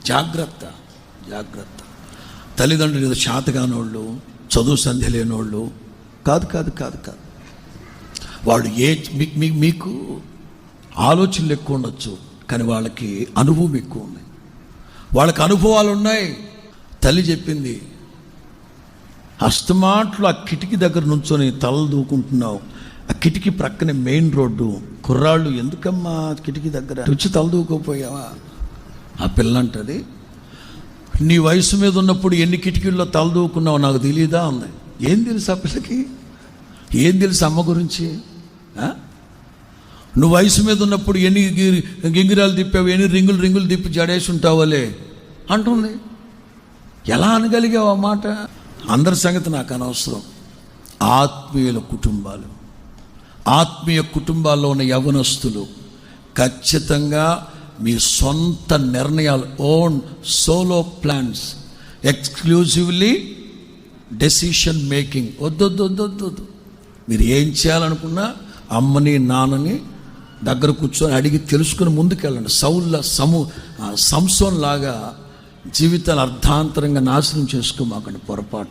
జాగ్రత్త జాగ్రత్త. తల్లిదండ్రులు ఏదో శాతగానోళ్ళు, చదువు సంధ్య లేనోళ్ళు కాదు కాదు కాదు కాదు. వాళ్ళు మీకు ఆలోచనలు ఎక్కువ ఉండొచ్చు, కానీ వాళ్ళకి అనుభవం ఎక్కువ ఉంది. వాళ్ళకి అనుభవాలు ఉన్నాయి. తల్లి చెప్పింది, అస్తమాట్లు ఆ కిటికీ దగ్గర నుంచొని తలలు దూకుంటున్నావు, ఆ కిటికీ ప్రక్కనే మెయిన్ రోడ్డు, కుర్రాళ్ళు ఎందుకమ్మా కిటికీ దగ్గర వచ్చి తల దూకోపోయావా? ఆ పిల్ల అంటది, నీ వయసు మీద ఉన్నప్పుడు ఎన్ని కిటికీల్లో తల దూకున్నావు నాకు తెలియదా ఉంది. ఏం తెలుసు ఆ పిల్లకి? ఏం తెలుసు అమ్మ గురించి? నువ్వు వయసు మీద ఉన్నప్పుడు ఎన్ని గింగిరాలు తిప్పావు, ఎన్ని రింగులు తిప్పి జడేసి ఉంటావులే అంటుంది. ఎలా అనగలిగావు ఆ మాట? అందరి సంగతి నాకు అనవసరం. ఆత్మీయ కుటుంబాల్లో ఉన్న యవనస్తులు ఖచ్చితంగా మీ సొంత నిర్ణయాలు, own solo plans, exclusively decision making వద్దు. మీరు ఏం చేయాలనుకున్నా అమ్మని నాన్నని దగ్గర కూర్చొని అడిగి తెలుసుకుని ముందుకెళ్ళండి. సంసోన్ లాగా జీవితాలు అర్ధాంతరంగా నాశనం చేసుకోమాకండి పొరపాటు.